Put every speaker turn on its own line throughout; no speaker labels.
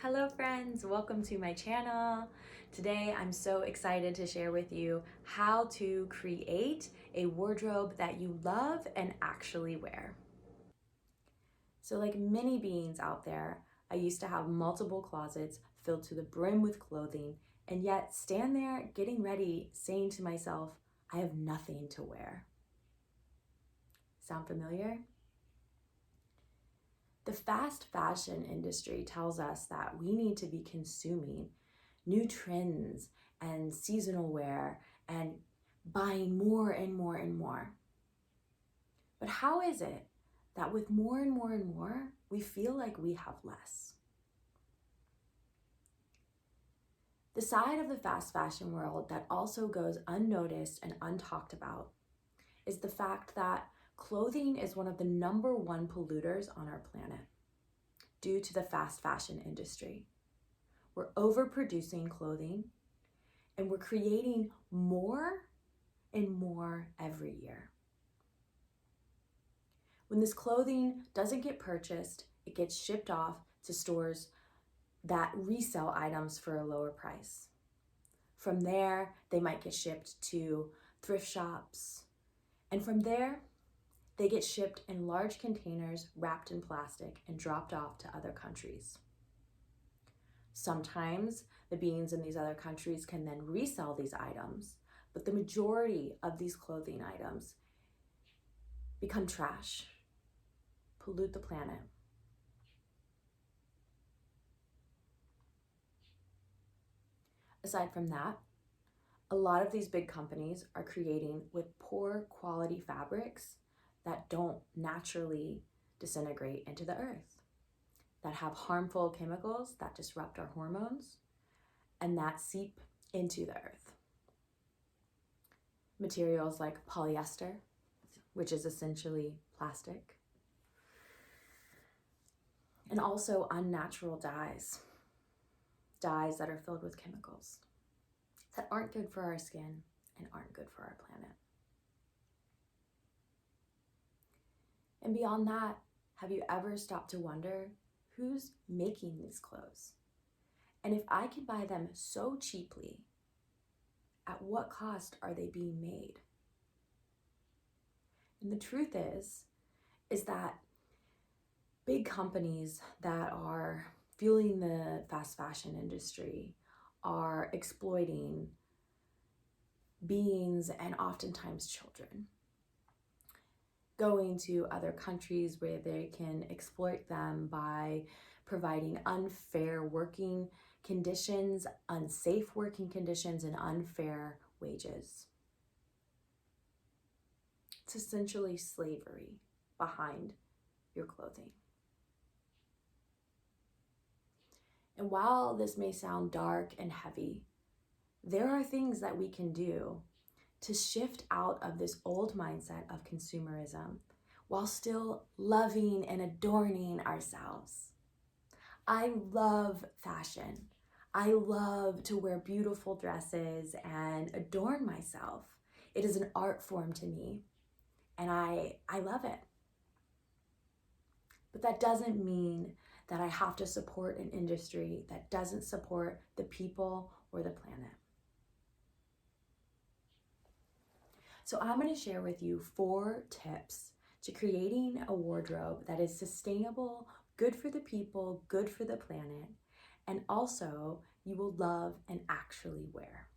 Hello friends, welcome to my channel. Today I'm so excited to share with you how to create a wardrobe that you love and actually wear. So like many beings out there, I used to have multiple closets filled to the brim with clothing and yet stand there getting ready saying to myself, I have nothing to wear. Sound familiar? The fast fashion industry tells us that we need to be consuming new trends and seasonal wear and buying more and more and more. But how is it that with more and more and more, we feel like we have less? The side of the fast fashion world that also goes unnoticed and untalked about is the fact that clothing is one of the #1 polluters on our planet due to the fast fashion industry. We're overproducing clothing and we're creating more and more every year. When this clothing doesn't get purchased, it gets shipped off to stores that resell items for a lower price. From there, they might get shipped to thrift shops, and from there, they get shipped in large containers wrapped in plastic and dropped off to other countries. Sometimes the beings in these other countries can then resell these items, but the majority of these clothing items become trash, pollute the planet. Aside from that, a lot of these big companies are creating with poor quality fabrics that don't naturally disintegrate into the earth, that have harmful chemicals that disrupt our hormones and that seep into the earth. Materials like polyester, which is essentially plastic, and also unnatural dyes that are filled with chemicals that aren't good for our skin and aren't good for our planet. And beyond that, have you ever stopped to wonder who's making these clothes? And if I can buy them so cheaply, at what cost are they being made? And the truth is that big companies that are fueling the fast fashion industry are exploiting beings and oftentimes children, going to other countries where they can exploit them by providing unfair working conditions, unsafe working conditions, and unfair wages. It's essentially slavery behind your clothing. And while this may sound dark and heavy, there are things that we can do to shift out of this old mindset of consumerism while still loving and adorning ourselves. I love fashion. I love to wear beautiful dresses and adorn myself. It is an art form to me, and I love it. But that doesn't mean that I have to support an industry that doesn't support the people or the planet. So I'm going to share with you 4 tips to creating a wardrobe that is sustainable, good for the people, good for the planet, and also you will love and actually wear.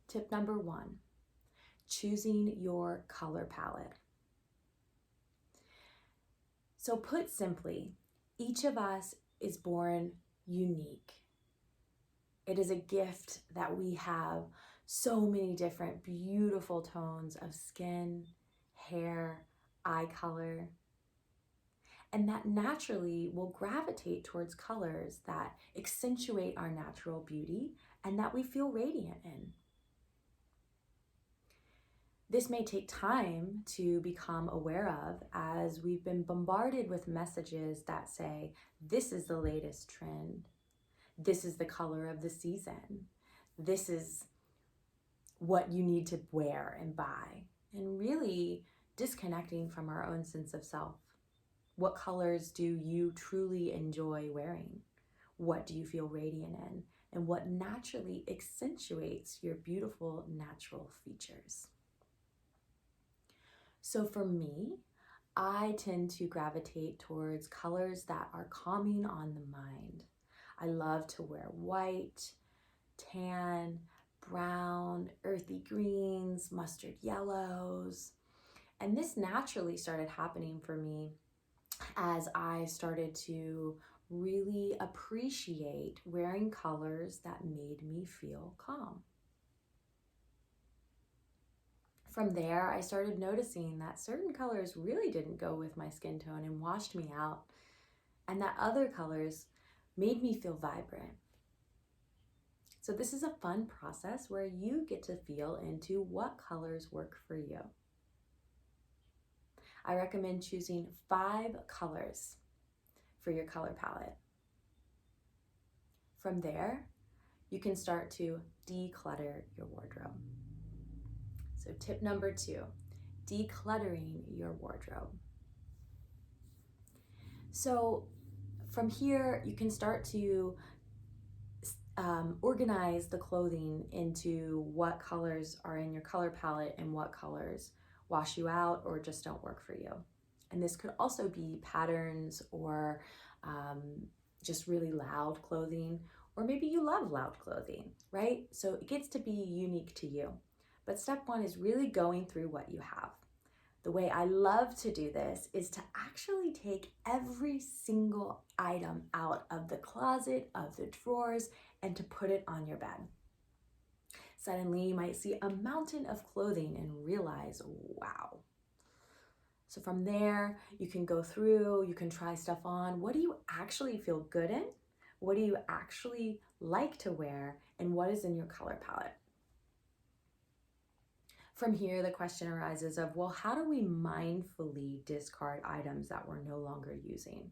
Tip number 1, choosing your color palette. So put simply, each of us is born unique. It is a gift that we have so many different beautiful tones of skin, hair, eye color, and that naturally will gravitate towards colors that accentuate our natural beauty and that we feel radiant in. This may take time to become aware of as we've been bombarded with messages that say, this is the latest trend, this is the color of the season, this is what you need to wear and buy, and really disconnecting from our own sense of self. What colors do you truly enjoy wearing? What do you feel radiant in? And what naturally accentuates your beautiful natural features? So for me, I tend to gravitate towards colors that are calming on the mind. I love to wear white, tan, brown, earthy greens, mustard yellows. And this naturally started happening for me as I started to really appreciate wearing colors that made me feel calm. From there, I started noticing that certain colors really didn't go with my skin tone and washed me out, and that other colors made me feel vibrant. So this is a fun process where you get to feel into what colors work for you. I recommend choosing 5 colors for your color palette. From there, you can start to declutter your wardrobe. So tip number 2, decluttering your wardrobe. So from here, you can start to organize the clothing into what colors are in your color palette and what colors wash you out or just don't work for you. And this could also be patterns or just really loud clothing, or maybe you love loud clothing, right? So it gets to be unique to you. But step 1 is really going through what you have. The way I love to do this is to actually take every single item out of the closet, of the drawers, and to put it on your bed. Suddenly you might see a mountain of clothing and realize, wow. So from there, you can go through, you can try stuff on. What do you actually feel good in? What do you actually like to wear? And what is in your color palette? From here, the question arises of, well, how do we mindfully discard items that we're no longer using?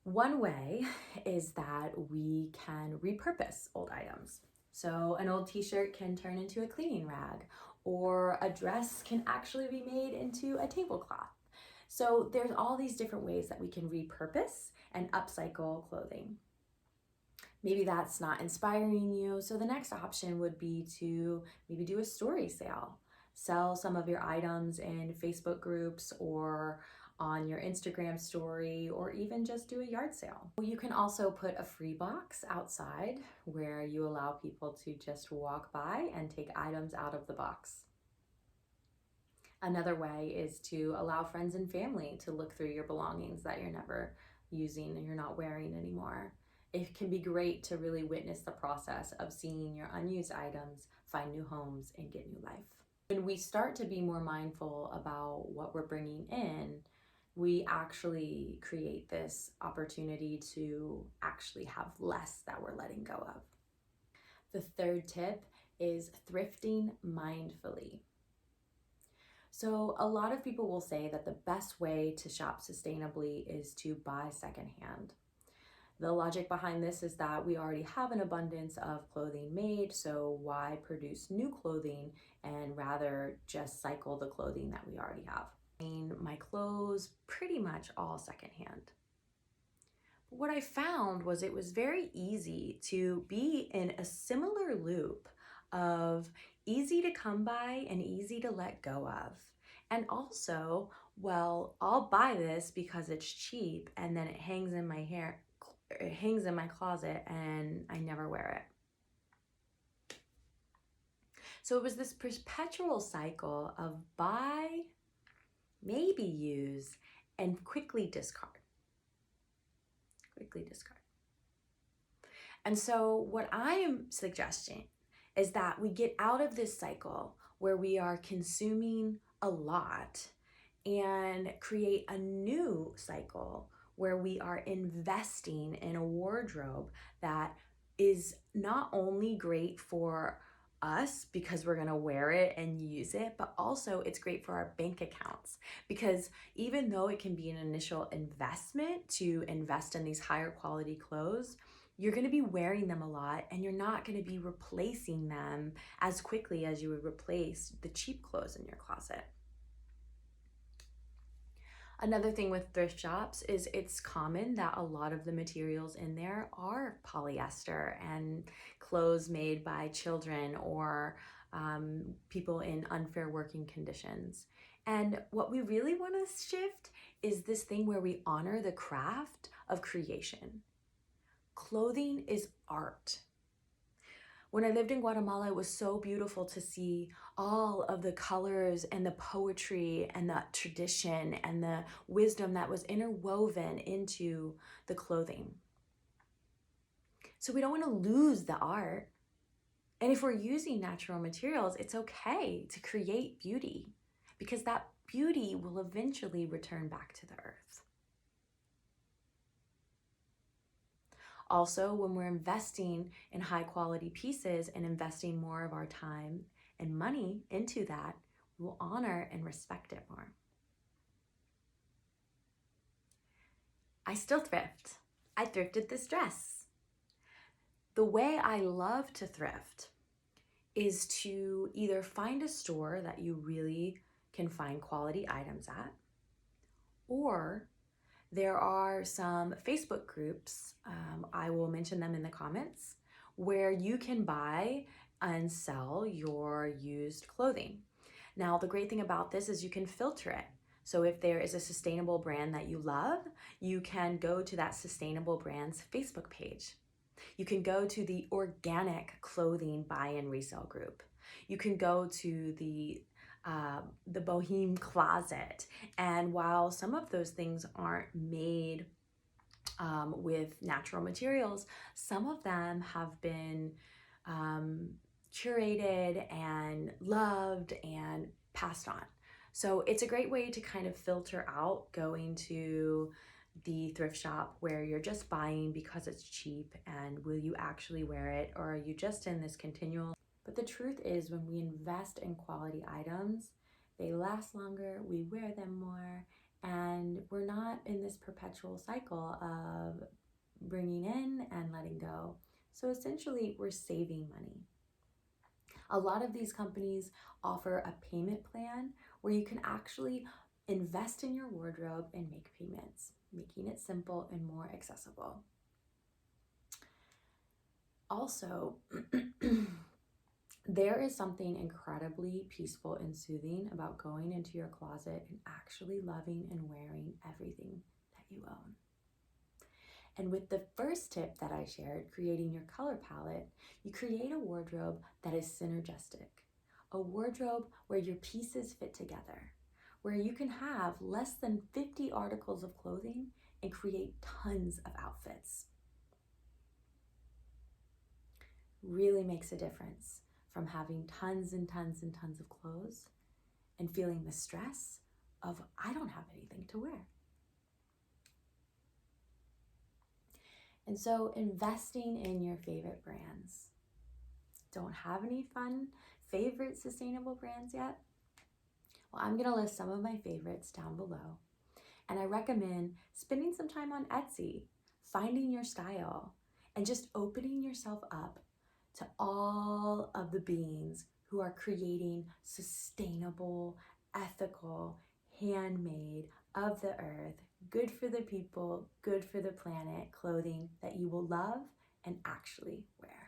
One way is that we can repurpose old items. So an old t-shirt can turn into a cleaning rag, or a dress can actually be made into a tablecloth. So there's all these different ways that we can repurpose and upcycle clothing. Maybe that's not inspiring you, so the next option would be to maybe do a story sale. Sell some of your items in Facebook groups or on your Instagram story, or even just do a yard sale. You can also put a free box outside where you allow people to just walk by and take items out of the box. Another way is to allow friends and family to look through your belongings that you're never using and you're not wearing anymore. It can be great to really witness the process of seeing your unused items find new homes and get new life. When we start to be more mindful about what we're bringing in, we actually create this opportunity to actually have less that we're letting go of. The third tip is thrifting mindfully. So a lot of people will say that the best way to shop sustainably is to buy secondhand. The logic behind this is that we already have an abundance of clothing made, so why produce new clothing and rather just cycle the clothing that we already have? My clothes pretty much all secondhand. But what I found was it was very easy to be in a similar loop of easy to come by and easy to let go of. And also, well, I'll buy this because it's cheap and then it hangs in my closet and I never wear it. So it was this perpetual cycle of buy, maybe use, and quickly discard. And so what I am suggesting is that we get out of this cycle where we are consuming a lot and create a new cycle where we are investing in a wardrobe that is not only great for us because we're gonna wear it and use it, but also it's great for our bank accounts, because even though it can be an initial investment to invest in these higher quality clothes, you're gonna be wearing them a lot and you're not gonna be replacing them as quickly as you would replace the cheap clothes in your closet. Another thing with thrift shops is it's common that a lot of the materials in there are polyester and clothes made by children or people in unfair working conditions. And what we really want to shift is this thing where we honor the craft of creation. Clothing is art. When I lived in Guatemala, it was so beautiful to see all of the colors and the poetry and the tradition and the wisdom that was interwoven into the clothing. So we don't want to lose the art. And if we're using natural materials, it's okay to create beauty because that beauty will eventually return back to the earth. Also, when we're investing in high quality pieces and investing more of our time and money into that, we will honor and respect it more. I still thrift. I thrifted this dress. The way I love to thrift is to either find a store that you really can find quality items at, or there are some Facebook groups, I will mention them in the comments, where you can buy and sell your used clothing. Now, the great thing about this is you can filter it. So if there is a sustainable brand that you love, you can go to that sustainable brand's Facebook page. You can go to the organic clothing buy and resale group. You can go to the Boheme Closet. And while some of those things aren't made with natural materials, some of them have been curated and loved and passed on. So it's a great way to kind of filter out going to the thrift shop where you're just buying because it's cheap and will you actually wear it, or are you just in this continual. But the truth is, when we invest in quality items, they last longer, we wear them more, and we're not in this perpetual cycle of bringing in and letting go. So essentially, we're saving money. A lot of these companies offer a payment plan where you can actually invest in your wardrobe and make payments, making it simple and more accessible. Also, there is something incredibly peaceful and soothing about going into your closet and actually loving and wearing everything that you own. And with the first tip that I shared, creating your color palette, you create a wardrobe that is synergistic, a wardrobe where your pieces fit together, where you can have less than 50 articles of clothing and create tons of outfits. Really makes a difference from having tons and tons and tons of clothes and feeling the stress of, I don't have anything to wear. And so investing in your favorite brands. Don't have any fun favorite sustainable brands yet? Well, I'm gonna list some of my favorites down below. And I recommend spending some time on Etsy, finding your style, and just opening yourself up to all of the beings who are creating sustainable, ethical, handmade, of the earth, good for the people, good for the planet clothing that you will love and actually wear.